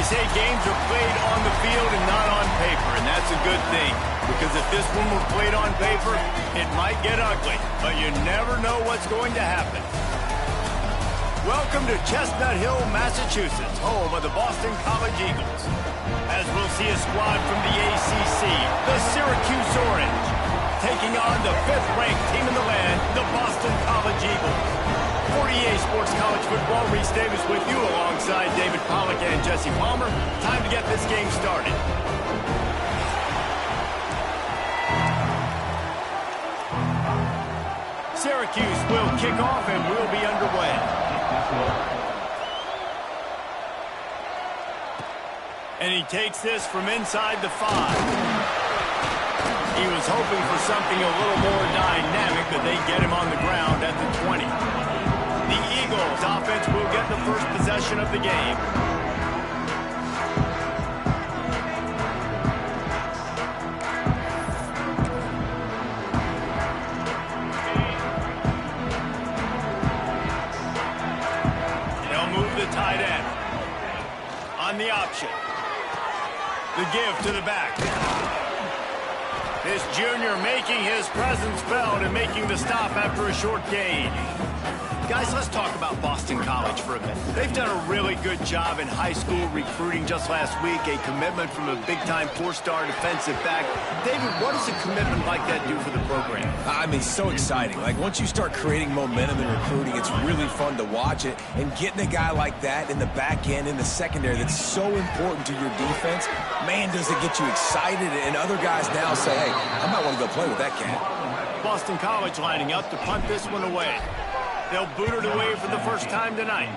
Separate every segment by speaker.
Speaker 1: say games are played on the field and not on paper, and that's a good thing. Because if this one were played on paper, it might get ugly, but you never know what's going to happen. Welcome to Chestnut Hill, Massachusetts, home of the Boston College Eagles. As we'll see a squad from the ACC, the Syracuse Orange, taking on the 5th-ranked team in the land, the Boston College Eagles. 48 Sports College Football, Reese Davis with you alongside David Pollack and Jesse Palmer. Time to get this game started. Syracuse will kick off and we'll be underway. And he takes this from inside the 5. He was hoping for something a little more dynamic, but they get him on the ground at the 20. The Eagles offense will get the first possession of the game. They'll move the tight end. On the option. The give to the back. This junior making his presence felt and making the stop after a short gain. Guys, let's talk about Boston College for a minute. They've done a really good job in high school recruiting. Just last week, a commitment from a big-time 4-star defensive back. David, what does a commitment like that do for the program?
Speaker 2: I mean, so exciting. Like, once you start creating momentum in recruiting, it's really fun to watch it. And getting a guy like that in the back end, in the secondary, that's so important to your defense, man, does it get you excited. And other guys now say, hey, I might want to go play with that cat.
Speaker 1: Boston College lining up to punt this one away. They'll boot it away for the first time tonight.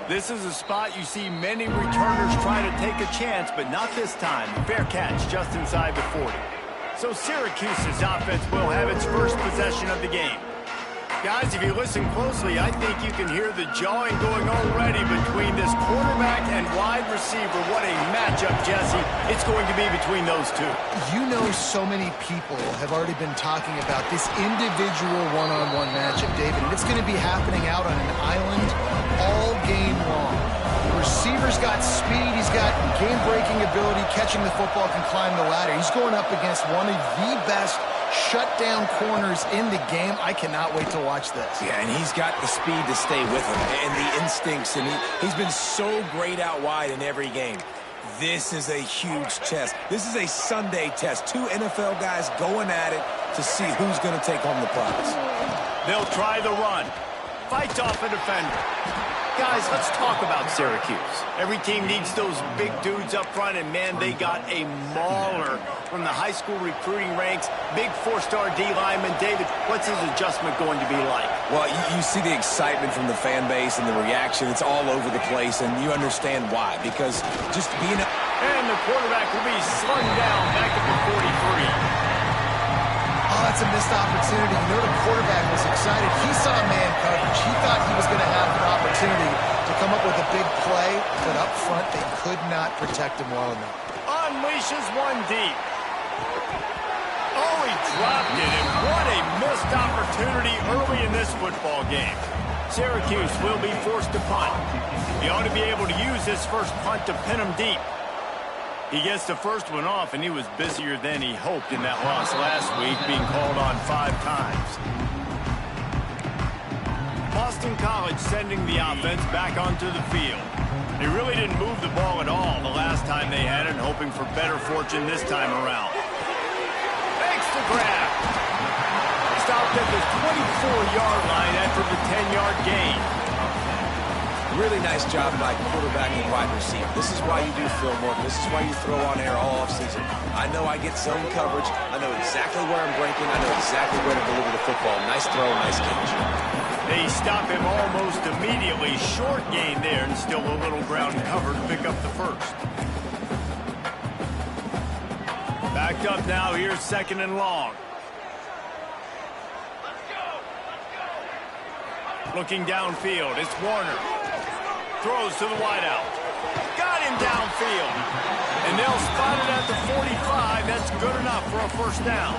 Speaker 1: This is a spot you see many returners try to take a chance, but not this time. Fair catch just inside the 40. So Syracuse's offense will have its first possession of the game. Guys, if you listen closely, I think you can hear the jawing going already between this quarterback and wide receiver. What a matchup, Jesse. It's going to be between those two.
Speaker 3: You know, so many people have already been talking about this individual one-on-one matchup, David, and it's going to be happening out on an island all game long. The receiver's got speed. He's got game-breaking ability, catching the football, can climb the ladder. He's going up against one of the best shutdown corners in the game. I cannot wait to watch this.
Speaker 2: Yeah, and he's got the speed to stay with him and the instincts, and he's been so great out wide in every game. This is a huge test. This is a Sunday test. 2 NFL guys going at it to see who's going to take home the prize.
Speaker 1: They'll try the run. Fights off a defender. Guys, let's talk about Syracuse. Every team needs those big dudes up front, and man, they got a mauler from the high school recruiting ranks. Big 4-star D lineman. David, what's his adjustment going to be like?
Speaker 2: Well, you see the excitement from the fan base and the reaction. It's all over the place, and you understand why. Because just being a...
Speaker 1: And the quarterback will be slung down back at the 43.
Speaker 3: Oh, that's a missed opportunity. You know, the quarterback was excited. He saw man coverage. He thought he was going to have an opportunity to come up with a big play, but up front, they could not protect him well enough.
Speaker 1: Unleashes one deep. Oh, he dropped it, and what a missed opportunity early in this football game. Syracuse will be forced to punt. He ought to be able to use his first punt to pin him deep. He gets the first one off, and he was busier than he hoped in that loss last week, being called on 5 times. Boston College sending the offense back onto the field. They really didn't move the ball at all the last time they had it, hoping for better fortune this time around. Makes the grab. Stopped at the 24-yard line after the 10-yard gain.
Speaker 2: Really nice job by quarterback and wide receiver. This is why you do film work. This is why you throw on air all offseason. I know I get zone coverage. I know exactly where I'm breaking. I know exactly where to deliver the football. Nice throw, nice catch.
Speaker 1: They stop him almost immediately. Short gain there, and still a little ground cover to pick up the first. Backed up now. Here's 2nd and long. Looking downfield, it's Warner. Throws to the wideout. Got him downfield. And they'll spot it at the 45. That's good enough for a first down.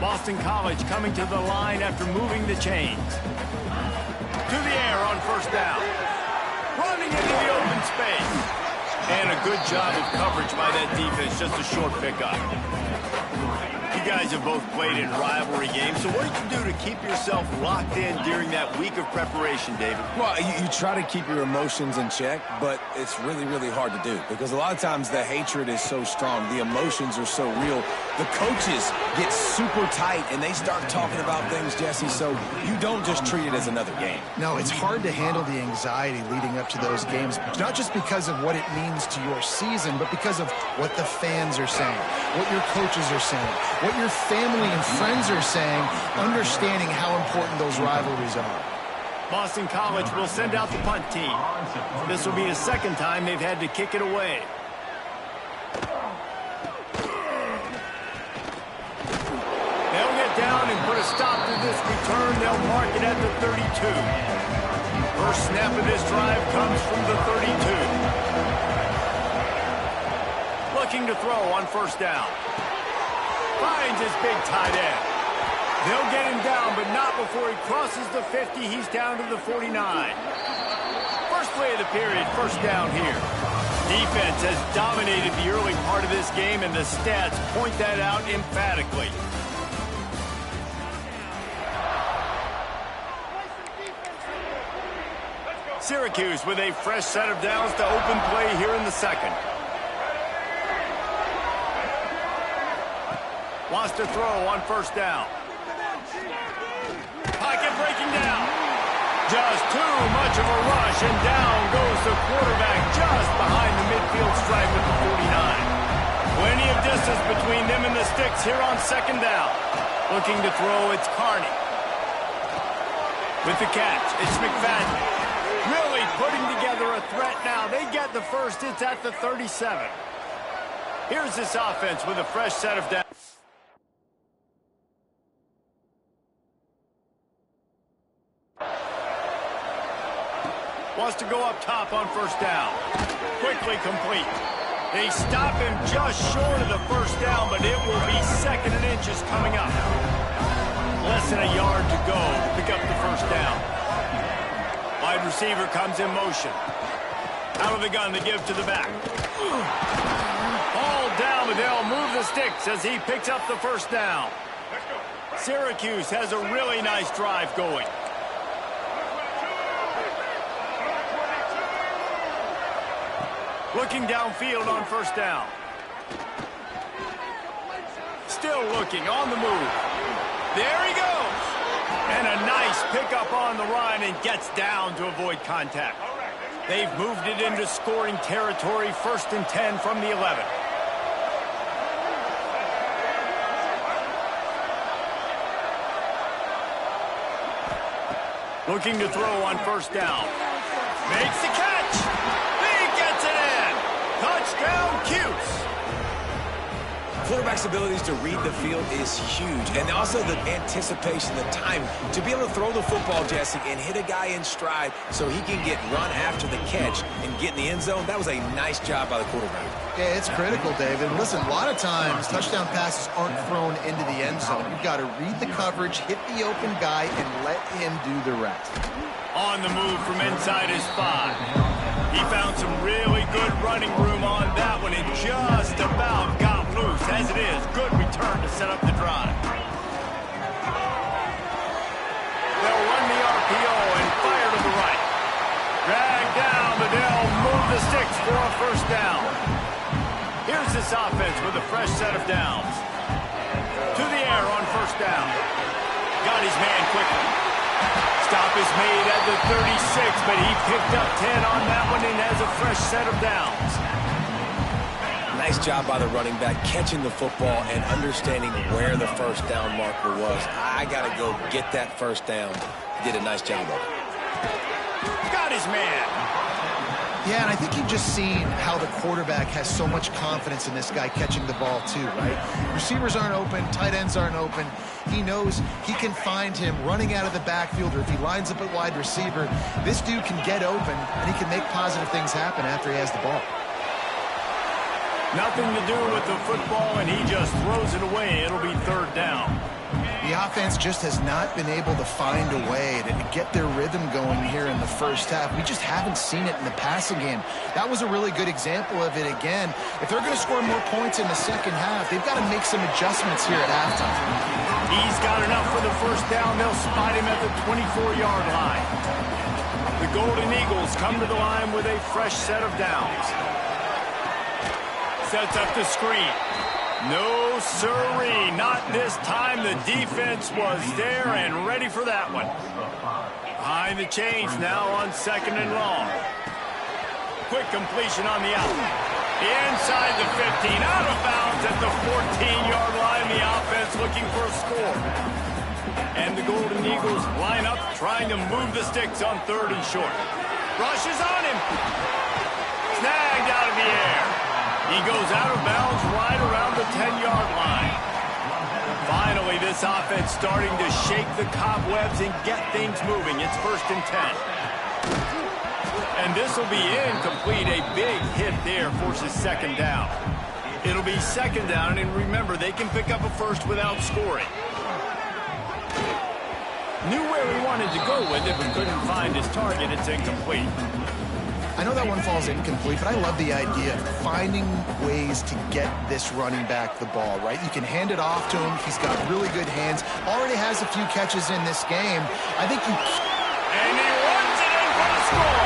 Speaker 1: Boston College coming to the line after moving the chains. To the air on first down. Running into the open space. And a good job of coverage by that defense. Just a short pickup. You guys have both played in rivalry games, so what did you do to keep yourself locked in during that week of preparation, David?
Speaker 2: Well, you try to keep your emotions in check, but it's really, really hard to do because a lot of times the hatred is so strong. The emotions are so real. The coaches get super tight, and they start talking about things, Jesse, so you don't just treat it as another game.
Speaker 3: No, it's hard to handle the anxiety leading up to those games, not just because of what it means to your season, but because of what the fans are saying, what your coaches are saying, what your family and friends are saying, understanding how important those rivalries are.
Speaker 1: Boston College will send out the punt team. This will be the second time they've had to kick it away. They'll get down and put a stop to this return. They'll mark it at the 32. First snap of this drive comes from the 32. Looking to throw on first down. Finds his big tight end. They'll get him down, but not before he crosses the 50. He's down to the 49. First play of the period, first down here. Defense has dominated the early part of this game, and the stats point that out emphatically. Syracuse with a fresh set of downs to open play here in the second. Wants to throw on first down. Pocket breaking down. Just too much of a rush, and down goes the quarterback just behind the midfield stripe at the 49. Plenty of distance between them and the sticks here on second down. Looking to throw, it's Carney. With the catch, it's McFadden. Really putting together a threat now. They get the first. It's at the 37. Here's this offense with a fresh set of downs. Wants to go up top on first down. Quickly complete. They stop him just short of the first down, but it will be second and inches coming up. Less than a yard to go to pick up the first down. Wide receiver comes in motion. Out of the gun, they give to the back. All down, but they'll move the sticks as he picks up the first down. Syracuse has a really nice drive going. Looking downfield on first down. Still looking on the move. There he goes. And a nice pickup on the run and gets down to avoid contact. They've moved it into scoring territory, 1st and 10 from the 11. Looking to throw on first down. Makes the catch. Touchdown, Cuse.
Speaker 2: Quarterback's abilities to read the field is huge, and also the anticipation, the time to be able to throw the football, Jesse, and hit a guy in stride so he can get run after the catch and get in the end zone. That was a nice job by the quarterback.
Speaker 3: Yeah, it's critical, David. Listen, a lot of times touchdown passes aren't thrown into the end zone. You've got to read the coverage, hit the open guy, and let him do the rest.
Speaker 1: On the move from inside his 5. He found some really good running room on that one and just about got loose. As it is, good return to set up the drive. They'll run the RPO and fire to the right. Drag down, but they'll move the sticks for a first down. Here's this offense with a fresh set of downs. To the air on first down. Got his man quickly. Stop is made at the 36, but he picked up 10 on that one and has a fresh set of downs.
Speaker 2: Nice job by the running back, catching the football and understanding where the first down marker was. I got to go get that first down. He did a nice job of it.
Speaker 1: Got his man.
Speaker 3: Yeah, and I think you've just seen how the quarterback has so much confidence in this guy catching the ball too, right? Receivers aren't open, tight ends aren't open. He knows he can find him running out of the backfield, or if he lines up at wide receiver, this dude can get open and he can make positive things happen after he has the ball.
Speaker 1: Nothing to do with the football, and he just throws it away. It'll be third down.
Speaker 3: The offense just has not been able to find a way to get their rhythm going here in the first half. We just haven't seen it in the passing game. That was a really good example of it again. If they're going to score more points in the second half, they've got to make some adjustments here at halftime.
Speaker 1: He's got enough for the first down. They'll spot him at the 24-yard line. The Golden Eagles come to the line with a fresh set of downs. Sets up the screen. No siree, not this time. The defense was there and ready for that one. Behind the chains now on 2nd and long. Quick completion on the out. Inside the 15, out of bounds at the 14-yard line. The offense looking for a score. And the Golden Eagles line up trying to move the sticks on 3rd and short. Rushes on him. Snagged out of the air. He goes out of bounds right around the 10-yard line. Finally, this offense starting to shake the cobwebs and get things moving. It's 1st and 10. And this will be incomplete. A big hit there forces 2nd down. It'll be 2nd down, and remember, they can pick up a first without scoring. Knew where he wanted to go with it, but couldn't find his target. It's incomplete.
Speaker 3: I know that one falls incomplete, but I love the idea of finding ways to get this running back the ball, right? You can hand it off to him. He's got really good hands. Already has a few catches in this game. I think you...
Speaker 1: And he runs it in for the score.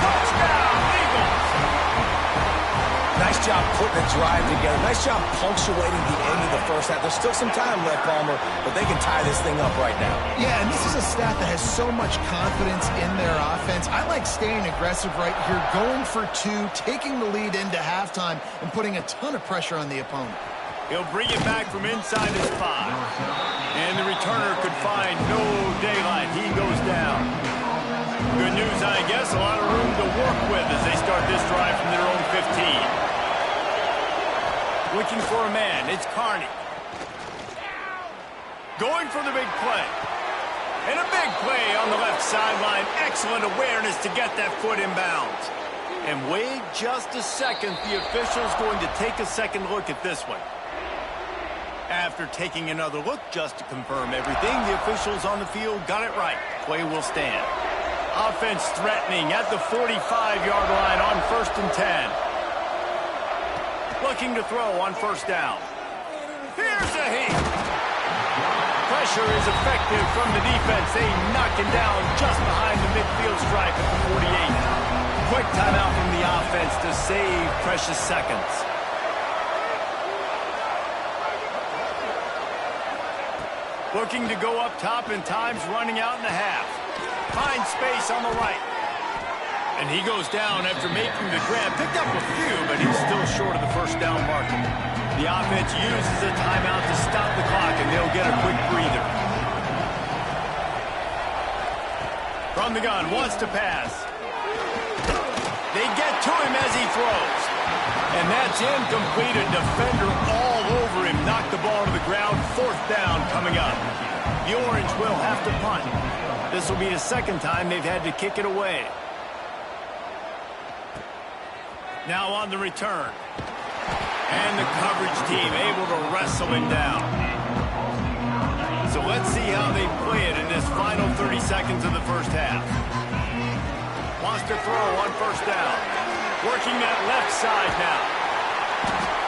Speaker 1: Touchdown, Eagles.
Speaker 2: Nice job putting a drive together. Nice job punctuating the end of the first half. There's still some time left, Palmer, but they can tie this thing up right now.
Speaker 3: Yeah, and this is a staff that has so much confidence in their offense. I like staying aggressive right here, going for 2, taking the lead into halftime, and putting a ton of pressure on the opponent.
Speaker 1: He'll bring it back from inside his 5. And the returner could find no daylight. He goes down. Good news, I guess. A lot of room to work with as they start this drive from their own 15. Looking for a man. It's Carney. Going for the big play. And a big play on the left sideline. Excellent awareness to get that foot in bounds. And wait just a second. The official's going to take a second look at this one. After taking another look just to confirm everything, the officials on the field got it right. Play will stand. Offense threatening at the 45-yard line on 1st and 10. Looking to throw on 1st down. Here's a heat. Pressure is effective from the defense. They knock him down just behind the midfield stripe at the 48. Quick timeout from the offense to save precious seconds. Looking to go up top, and time's running out in the half. Finds space on the right. And he goes down after making the grab. Picked up a few, but he's still short of the 1st down marker. The offense uses a timeout to stop the clock, and they'll get a quick breather. From the gun, wants to pass. They get to him as he throws. And that's incomplete. A defender all over him. Knocked the ball to the ground. 4th down coming up. The Orange will have to punt. This will be the 2nd time they've had to kick it away. Now on the return. And the coverage team able to wrestle him down. So let's see how they play it in this final 30 seconds of the first half. Wants to throw on 1st down. Working that left side now.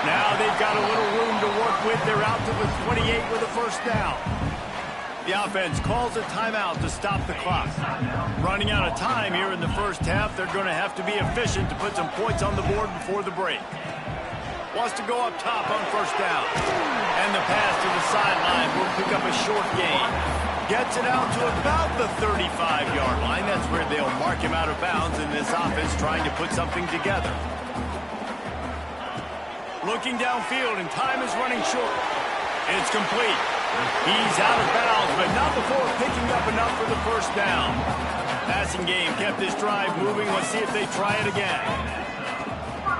Speaker 1: Now they've got a little room to work with. They're out to the 28 with a 1st down. The offense calls a timeout to stop the clock. Running out of time here in the first half. They're going to have to be efficient to put some points on the board before the break. Wants to go up top on 1st down. And the pass to the sideline will pick up a short gain. Gets it out to about the 35-yard line. That's where they'll mark him out of bounds in this offense trying to put something together. Looking downfield, and time is running short. It's complete. He's out of bounds, but not before picking up enough for the 1st down. Passing game kept this drive moving. Let's see if they try it again.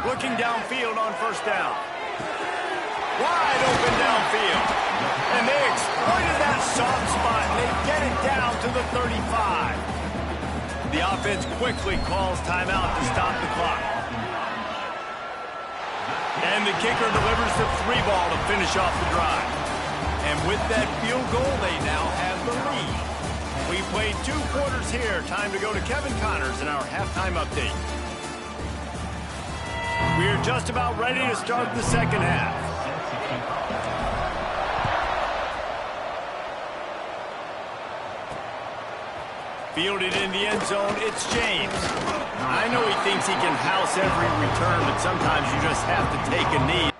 Speaker 1: Looking downfield on 1st down. Wide open downfield. And they exploited that soft spot, and they get it down to the 35. The offense quickly calls timeout to stop the clock. And the kicker delivers the 3 ball to finish off the drive. And with that field goal, they now have the lead. We played 2 quarters here. Time to go to Kevin Connors in our halftime update. We are just about ready to start the second half. Fielded in the end zone, it's James. I know he thinks he can house every return, but sometimes you just have to take a knee.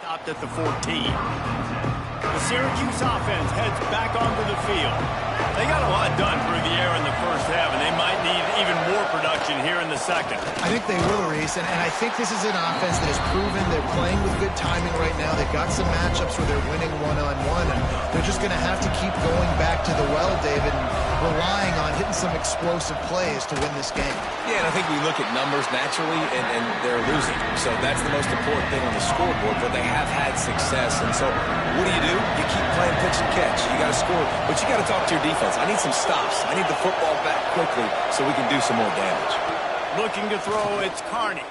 Speaker 1: Stopped at the 14. The Syracuse offense heads back onto the field. They got a lot done through the air in the first half, and they might need even more production here in the second.
Speaker 3: I think they will, Reese, and I think this is an offense that has proven they're playing with good timing right now. They've got some matchups where they're winning one-on-one, and they're just going to have to keep going back to the well, David, and relying on hitting some explosive plays to win this game.
Speaker 2: Yeah, and I think we look at numbers naturally, and they're losing. So that's the most important thing on the scoreboard, but they have had success. And so what do? You keep playing pitch and catch. You got to score, but you got to talk to your defense. I need some stops. I need the football back quickly so we can do some more damage.
Speaker 1: Looking to throw, it's Carney.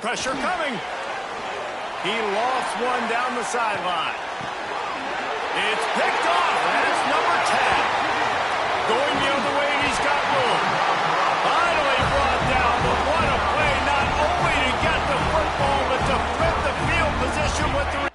Speaker 1: Pressure coming. He lost one down the sideline. It's picked off. That's number 10. Going the other way, and he's got room. Finally brought down, but what a play, not only to get the football, but to flip the field position with the...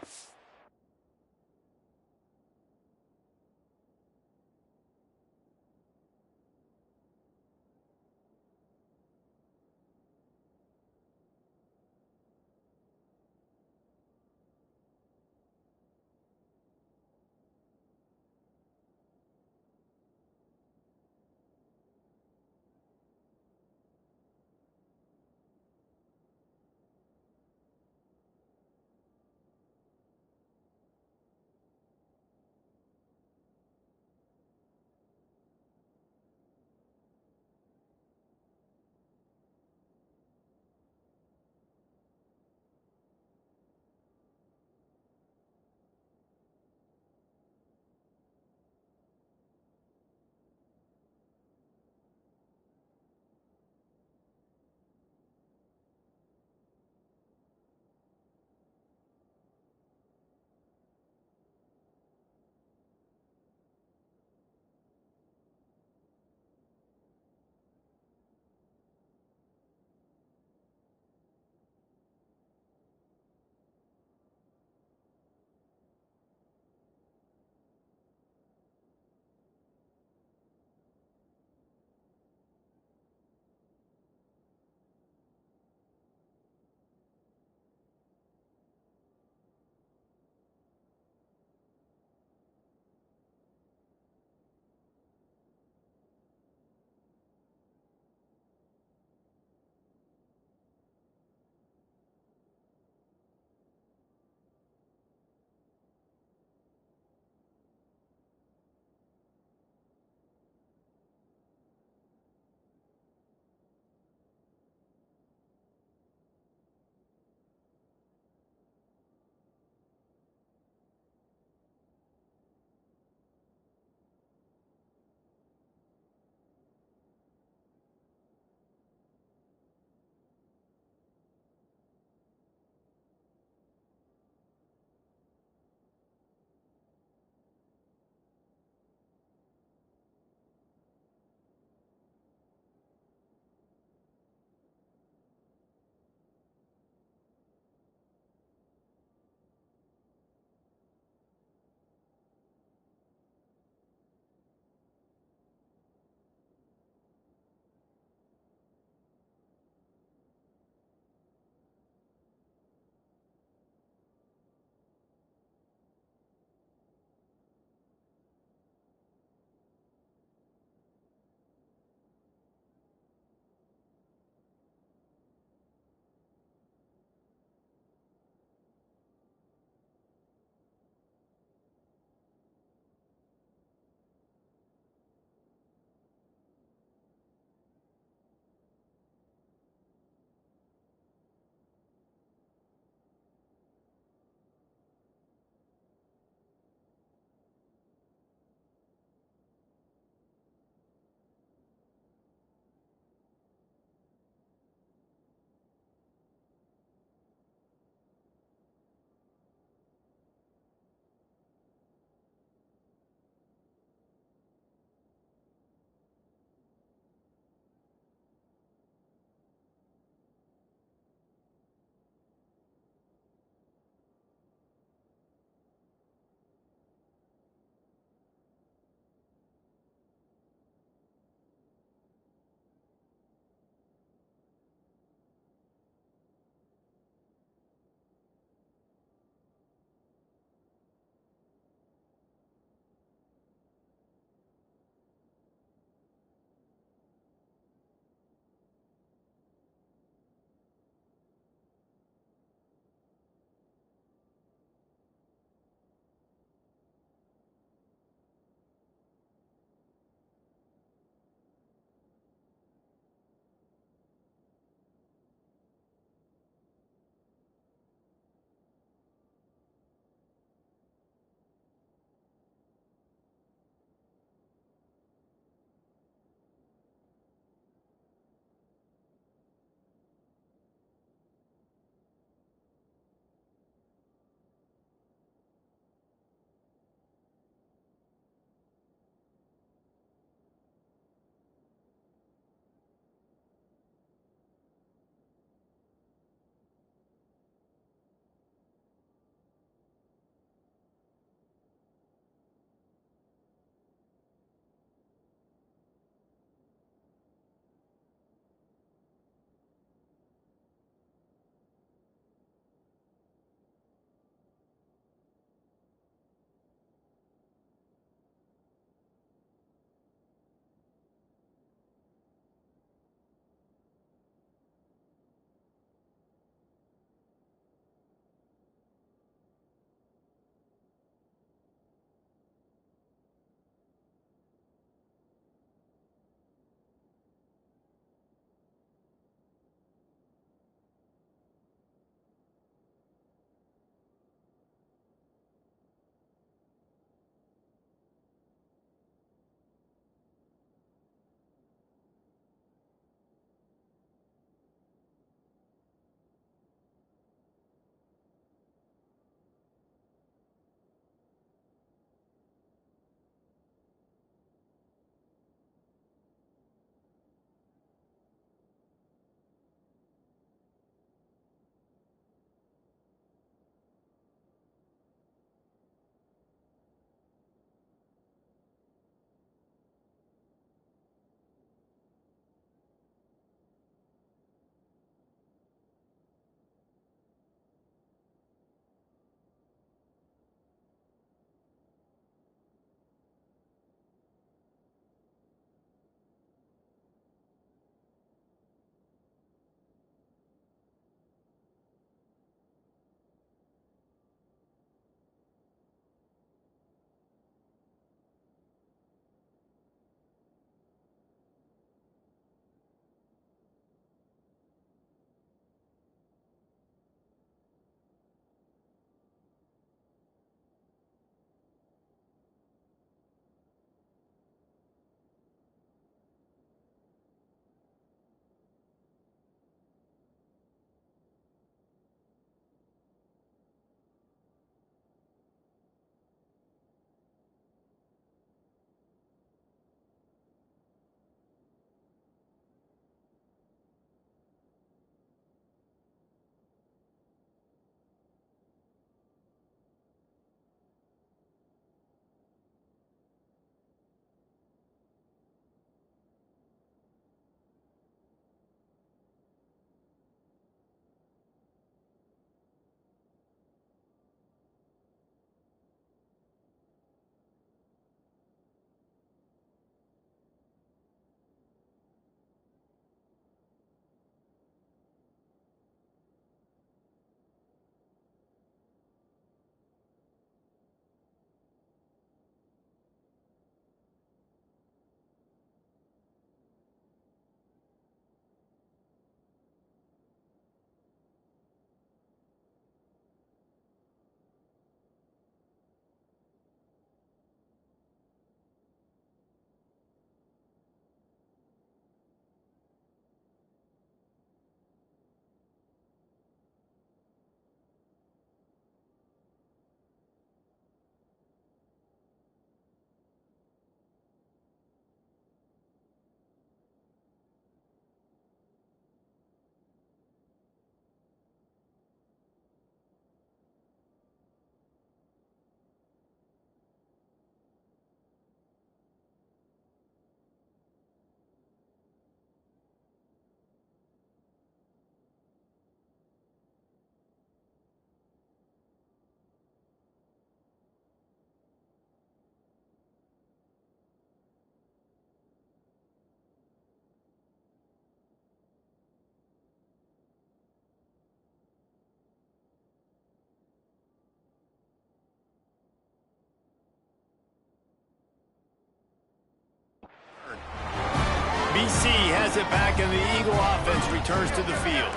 Speaker 1: DC has it back, and the Eagle offense returns to the field.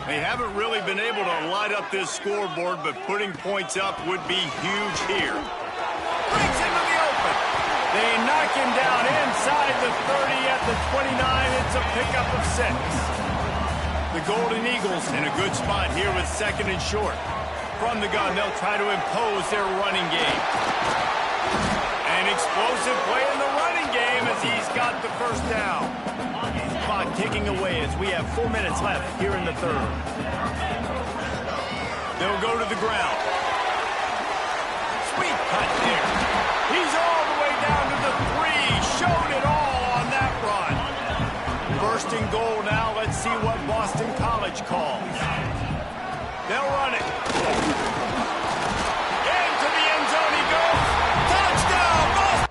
Speaker 1: They haven't really been able to light up this scoreboard, but putting points up would be huge here. Breaks into the open. They knock him down inside the 30 at the 29. It's a pickup of 6. The Golden Eagles in a good spot here with 2nd and short. From the gun, they'll try to impose their running game. An explosive play in the running game as he's got the first down. Clock ticking away as we have 4 minutes left here in the 3rd. They'll go to the ground. Sweet cut there. He's all the way down to the 3. Showed it all on that run. 1st and goal now. Let's see what Boston College calls. They'll run it. Into the end zone he goes. Touchdown, Boston!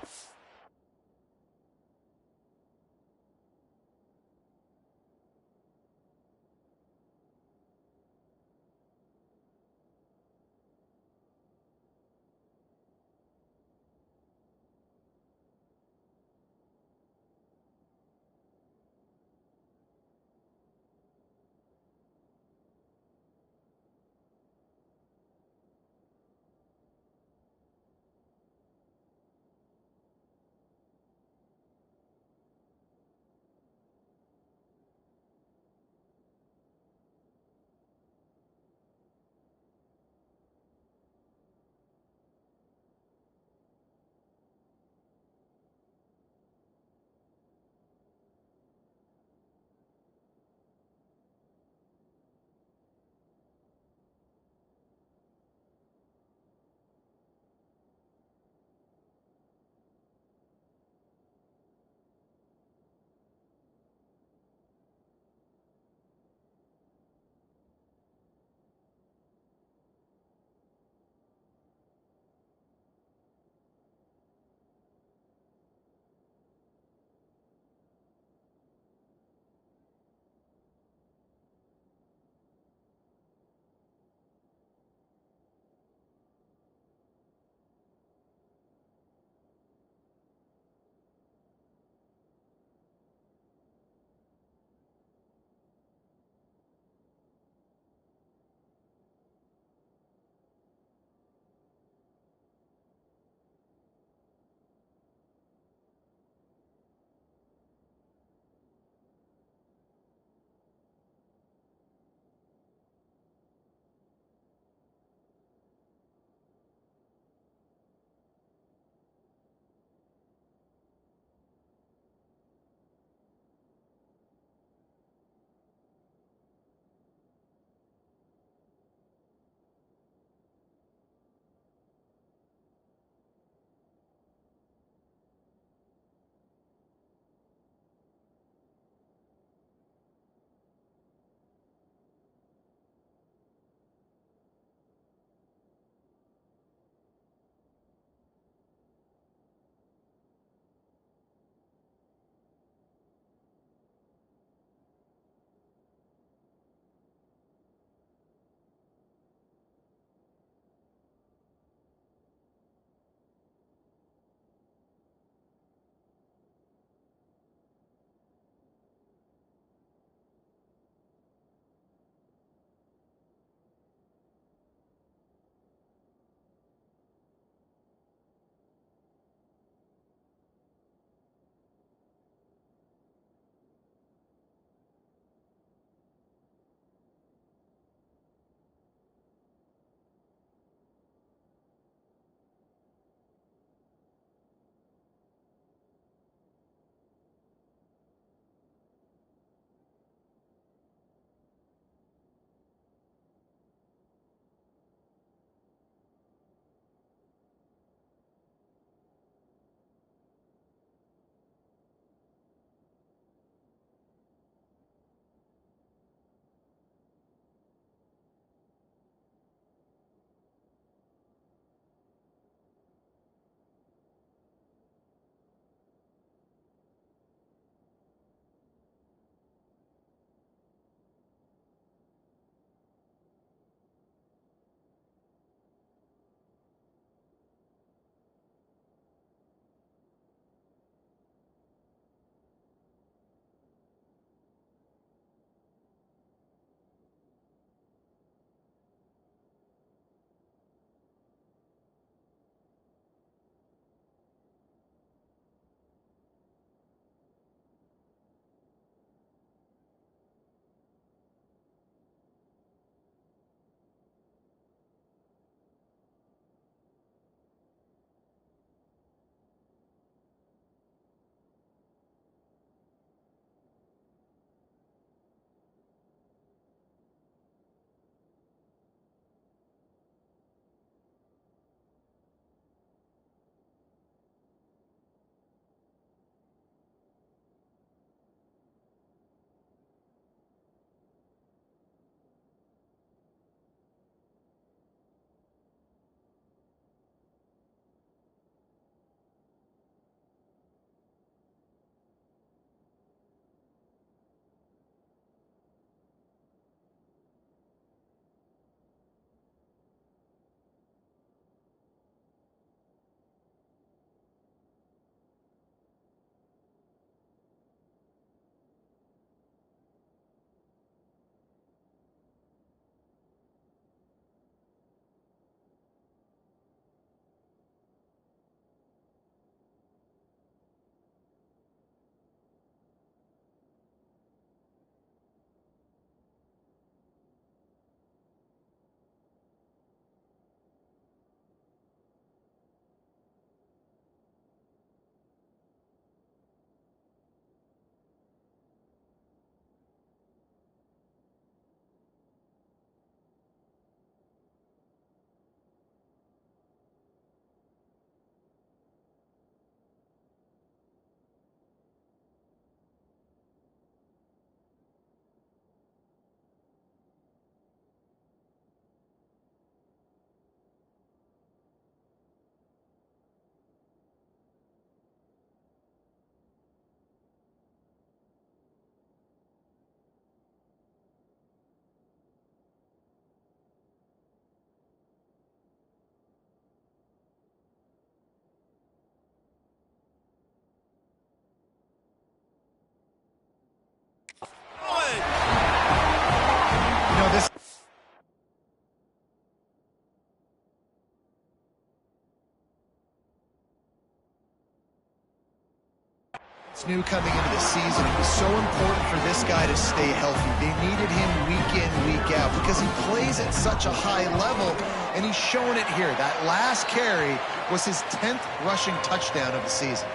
Speaker 3: It's new coming into the season. It was so important for this guy to stay healthy. They needed him week in, week out because he plays at such a high level, and he's shown it here. That last carry was his 10th rushing touchdown of the season.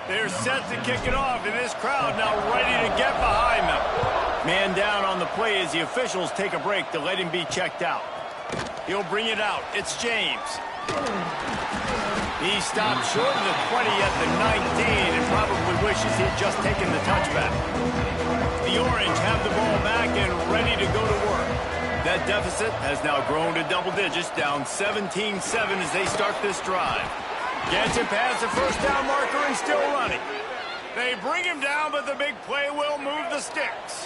Speaker 1: They're set to kick it off, and this crowd now ready to get behind them. Man down on the play as the officials take a break to let him be checked out. He'll bring it out. It's James. He stopped short of the 20 at the 19 and probably wishes he'd just taken the touchback. The Orange have the ball back and ready to go to work. That deficit has now grown to double digits, down 17-7 as they start this drive. Gets it past the first down marker and still running. They bring him down, but the big play will move the sticks.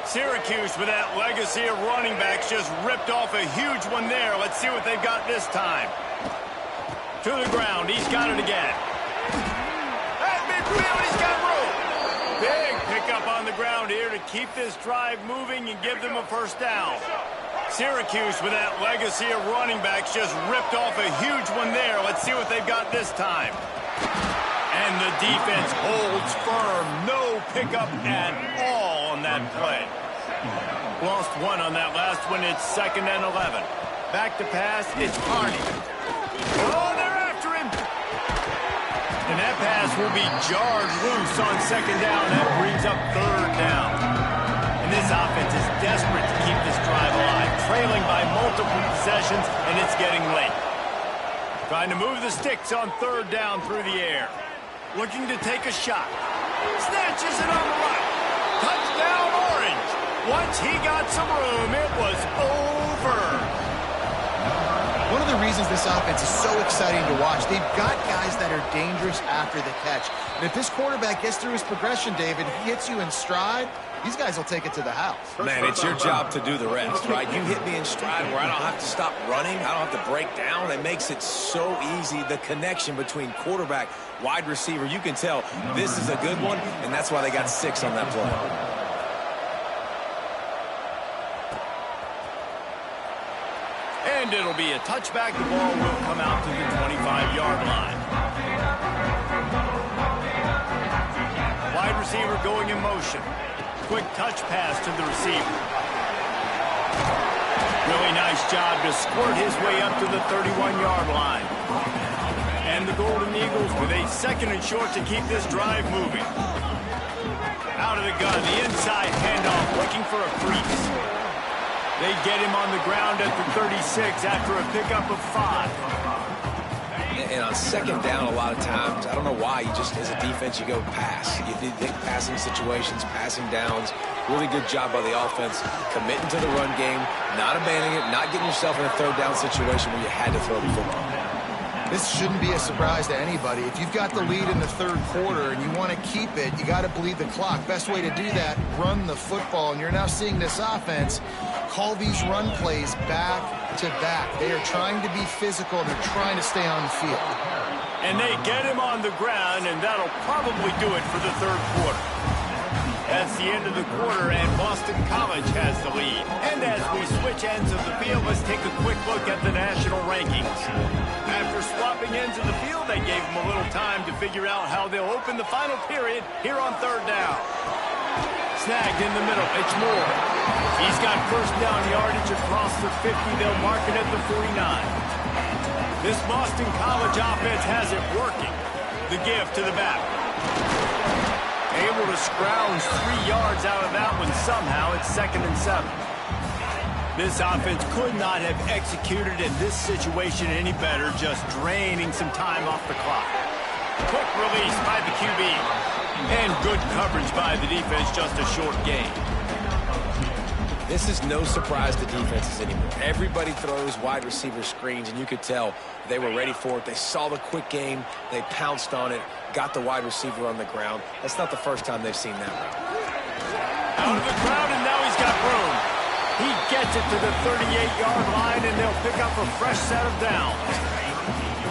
Speaker 1: Syracuse, with that legacy of running backs, just ripped off a huge one there. Let's see what they've got this time. To the ground. He's got it again. That big field, he's got room. Big pickup on the ground here to keep this drive moving and give them a first down. Syracuse, with that legacy of running backs, just ripped off a huge one there. Let's see what they've got this time. And the defense holds firm. No pickup at all on that play. Lost one on that last one. It's 2nd and 11. Back to pass. It's Carney. Oh, they're after him. And that pass will be jarred loose on 2nd down. That brings up 3rd down. And this offense is desperate to keep this drive alive, trailing by multiple possessions, and it's getting late. Trying to move the sticks on 3rd down through the air. Looking to take a shot. Snatches it on the right. Touchdown, Orange. Once he got some room, it was over.
Speaker 3: One of the reasons this offense is so exciting to watch, they've got guys that are dangerous after the catch. And if this quarterback gets through his progression, David, he hits you in stride, these guys will take it to the house.
Speaker 2: Man, it's your job to do the rest, right? You hit me in stride where I don't have to stop running. I don't have to break down. It makes it so easy. The connection between quarterback, wide receiver, you can tell this is a good one, and that's why they got 6 on that play.
Speaker 1: And it'll be a touchback. The ball will come out to the 25-yard line. Wide receiver going in motion. Quick touch pass to the receiver. Really nice job to squirt his way up to the 31-yard line. And the Golden Eagles with a 2nd and short to keep this drive moving. Out of the gun, the inside handoff, looking for a crease. They get him on the ground at the 36 after a pickup of 5.
Speaker 2: And on 2nd down, a lot of times, I don't know why, you just, as a defense, you go pass. You think passing situations, passing downs. Really good job by the offense, committing to the run game, not abandoning it, not getting yourself in a 3rd down situation where you had to throw the football.
Speaker 3: This shouldn't be a surprise to anybody. If you've got the lead in the 3rd quarter and you want to keep it, you got to bleed the clock. Best way to do that, run the football. And you're now seeing this offense call these run plays back to back. They are trying to be physical. They're trying to stay on the field.
Speaker 1: And they get him on the ground, and that'll probably do it for the 3rd quarter. That's the end of the quarter, and Boston College has the lead. And as we switch ends of the field, let's take a quick look at the national rankings. After swapping ends of the field, they gave them a little time to figure out how they'll open the final period here on 3rd down. Snagged in the middle, it's Moore. He's got first down yardage across the 50. They'll mark it at the 49. This Boston College offense has it working. The give to the back. Able to scrounge 3 yards out of that one somehow. It's 2nd and 7. This offense could not have executed in this situation any better, just draining some time off the clock. Quick release by the QB. And good coverage by the defense, just a short gain.
Speaker 2: This is no surprise to defenses anymore. Everybody throws wide receiver screens, and you could tell they were ready for it. They saw the quick game. They pounced on it, got the wide receiver on the ground. That's not the first time they've seen that one.
Speaker 1: Out of the crowd, and now he's got room. He gets it to the 38-yard line, and they'll pick up a fresh set of downs.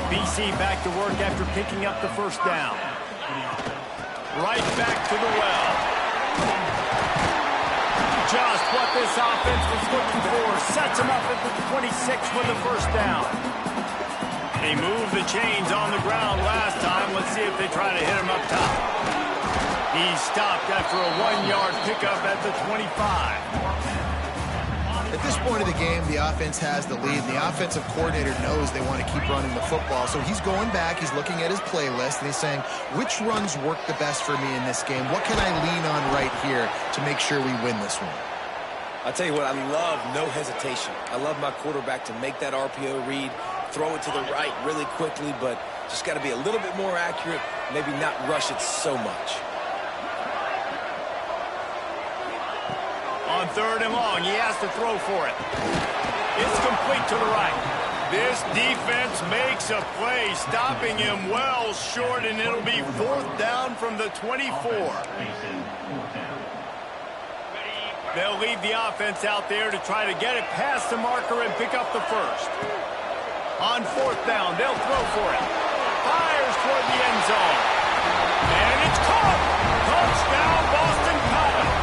Speaker 1: BC back to work after picking up the first down. Right back to the well. Just what this offense was looking for. Sets him up at the 26 with the first down. They moved the chains on the ground last time. Let's see if they try to hit him up top. He's stopped after a 1-yard pickup at the 25.
Speaker 3: At this point of the game, the offense has the lead, and the offensive coordinator knows they want to keep running the football. So he's going back, he's looking at his playlist, and he's saying, which runs work the best for me in this game? What can I lean on right here to make sure we win this one?
Speaker 2: I'll tell you what, I love no hesitation. I love my quarterback to make that RPO read, throw it to the right really quickly, but just got to be a little bit more accurate, maybe not rush it so much.
Speaker 1: On 3rd and long, he has to throw for it. It's complete to the right. This defense makes a play, stopping him well short, and it'll be 4th down from the 24. They'll leave the offense out there to try to get it past the marker and pick up the first. On 4th down, they'll throw for it. Fires toward the end zone. And it's caught! Touchdown, Boston College!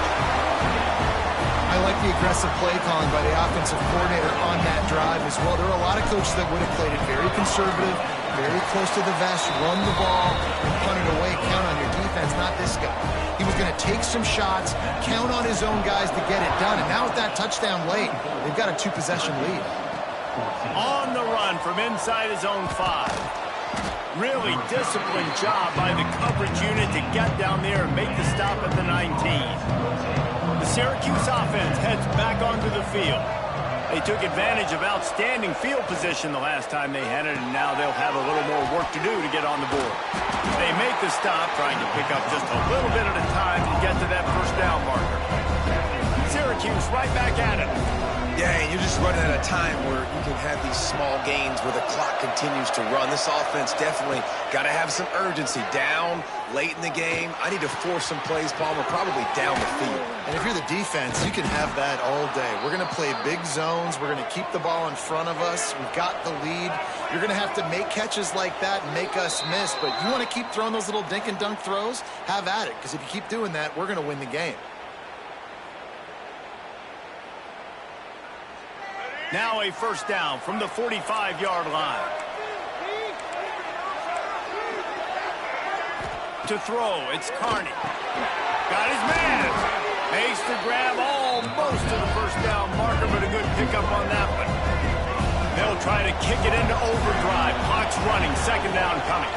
Speaker 3: I like the aggressive play calling by the offensive coordinator on that drive as well. There are a lot of coaches that would have played it very conservative, very close to the vest, run the ball, and punt it away. Count on your defense, not this guy. He was going to take some shots, count on his own guys to get it done. And now with that touchdown late, they've got a 2-possession lead.
Speaker 1: On the run from inside his own 5. Really disciplined job by the coverage unit to get down there and make the stop at the 19. The Syracuse offense heads back onto the field. They took advantage of outstanding field position the last time they had it, and now they'll have a little more work to do to get on the board. They make the stop, trying to pick up just a little bit at a time to get to that 1st down marker. Syracuse right back at it.
Speaker 2: Yeah, and you're just running at a time where you can have these small gains where the clock continues to run. This offense definitely got to have some urgency. Down, late in the game. I need to force some plays, Palmer, probably down the field.
Speaker 3: And if you're the defense, you can have that all day. We're going to play big zones. We're going to keep the ball in front of us. We've got the lead. You're going to have to make catches like that and make us miss. But you want to keep throwing those little dink and dunk throws? Have at it, because if you keep doing that, we're going to win the game.
Speaker 1: Now a 1st down from the 45-yard line. To throw, it's Carney. Got his man. Makes the grab almost to the 1st down marker, but a good pickup on that one. They'll try to kick it into overdrive. Clock's running, 2nd down coming.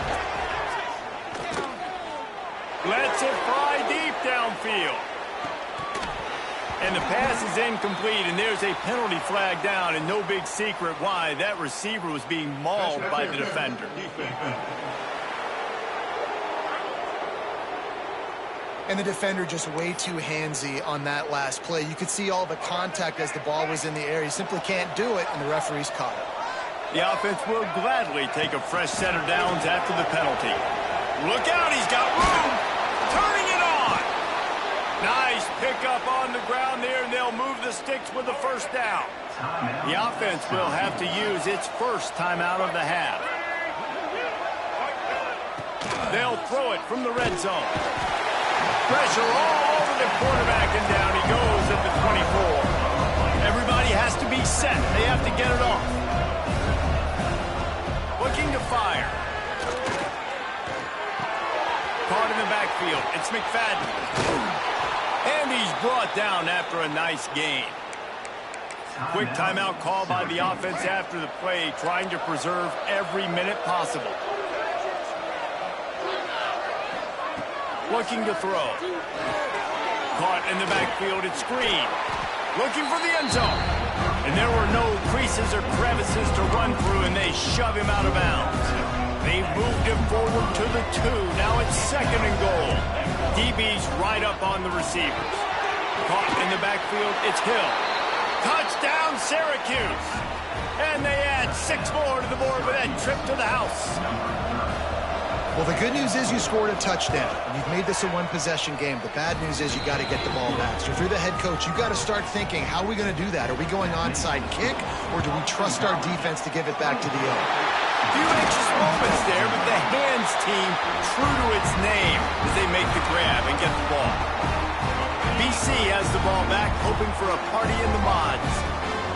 Speaker 1: Lets it fly deep downfield. And the pass is incomplete, and there's a penalty flag down, and no big secret why. That receiver was being mauled by the defender.
Speaker 3: And the defender just way too handsy on that last play. You could see all the contact as the ball was in the air. He simply can't do it, and the referee's caught it.
Speaker 1: The offense will gladly take a fresh set of downs after the penalty. Look out, he's got room. Turning it on. Nice pickup on the ground there, and they'll move the sticks with the 1st down. The offense will have to use its first timeout of the half. They'll throw it from the red zone. Pressure all over the quarterback, and down he goes at the 24. Everybody has to be set. They have to get it off. Looking to fire. Caught in the backfield. It's McFadden. And he's brought down after a nice gain. Quick timeout call by the offense after the play, trying to preserve every minute possible. Looking to throw. Caught in the backfield, it's Green. Looking for the end zone. And there were no creases or crevices to run through, and they shove him out of bounds. They've moved him forward to the 2. Now it's 2nd and goal. DB's right up on the receivers. Caught in the backfield, it's Hill. Touchdown, Syracuse. And they add 6 more to the board with that trip to the house.
Speaker 3: Well, the good news is you scored a touchdown. You've made this a 1-possession game. The bad news is you got to get the ball back. So if you're the head coach, you got to start thinking, how are we going to do that? Are we going onside kick, or do we trust our defense to give it back to the O?
Speaker 1: A few anxious moments there, but the hands team true to its name as they make the grab and get the ball. BC has the ball back, hoping for a party in the mods.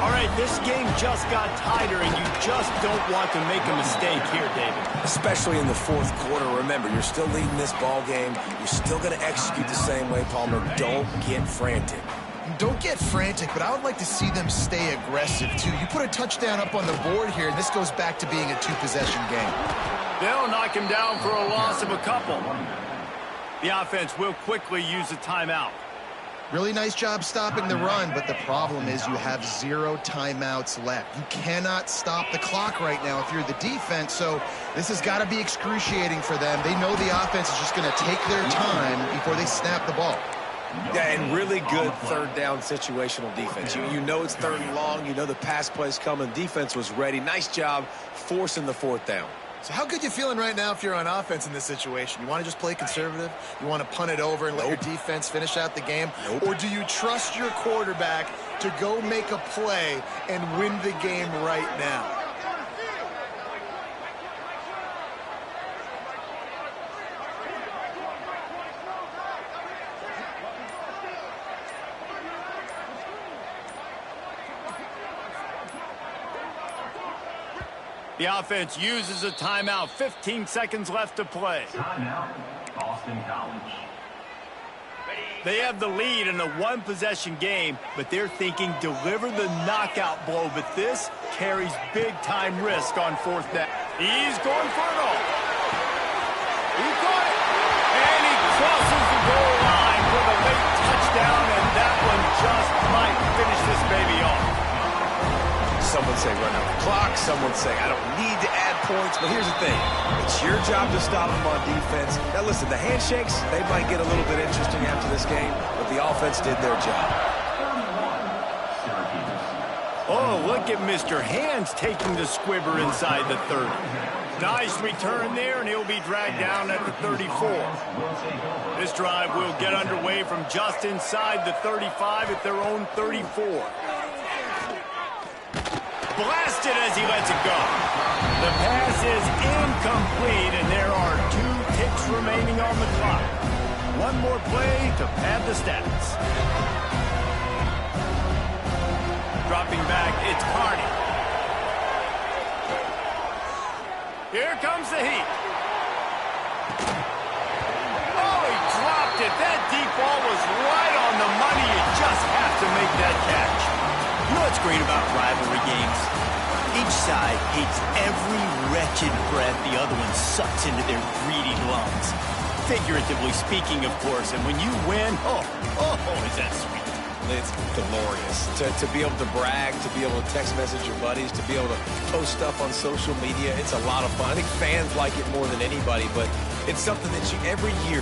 Speaker 1: All right, this game just got tighter, and you just don't want to make a mistake here, David.
Speaker 2: Especially in the fourth quarter. Remember, you're still leading this ball game. You're still going to execute the same way, Palmer. Don't get frantic.
Speaker 3: Don't get frantic, but I would like to see them stay aggressive, too. You put a touchdown up on the board here, and this goes back to being a two-possession game.
Speaker 1: They'll knock him down for a loss of a couple. The offense will quickly use a timeout.
Speaker 3: Really nice job stopping the run, but the problem is you have 0 timeouts left. You cannot stop the clock right now if you're the defense, so this has got to be excruciating for them. They know the offense is just going to take their time before they snap the ball.
Speaker 2: Yeah, and really good third down situational defense. You know it's third and long. You know the pass play's coming. Defense was ready. Nice job forcing the fourth down.
Speaker 3: So how good you feeling right now if you're on offense in this situation? You want to just play conservative? You want to punt it over and let your defense finish out the game? Or do you trust your quarterback to go make a play and win the game right now?
Speaker 1: The offense uses a timeout. 15 seconds left to play.
Speaker 4: Timeout, Boston College.
Speaker 1: They have the lead in a one-possession game, but they're thinking deliver the knockout blow. But this carries big-time risk on fourth down. He's going for it all. He caught it. And he crosses the goal line for the late touchdown, and that one just might finish this baby off.
Speaker 2: Some would say run out the clock. Some would say I don't need to add points. But here's the thing. It's your job to stop them on defense. Now, listen, the handshakes, they might get a little bit interesting after this game, but the offense did their job.
Speaker 1: Oh, look at Mr. Hands taking the squibber inside the 30. Nice return there, and he'll be dragged down at the 34. This drive will get underway from just inside the 35 at their own 34. Blasted as he lets it go. The pass is incomplete, and there are 2 ticks remaining on the clock. One more play to pad the stats. Dropping back, it's Carney. Here comes the heat. Oh, he dropped it. That deep ball was right on the money. You just have to make that catch. You know what's great about rivalry games? Each side hates every wretched breath the other one sucks into their greedy lungs. Figuratively speaking, of course. And when you win, oh, is that sweet.
Speaker 2: It's glorious. To be able to brag, to be able to text message your buddies, to be able to post stuff on social media, it's a lot of fun. I think fans like it more than anybody, but it's something that you every year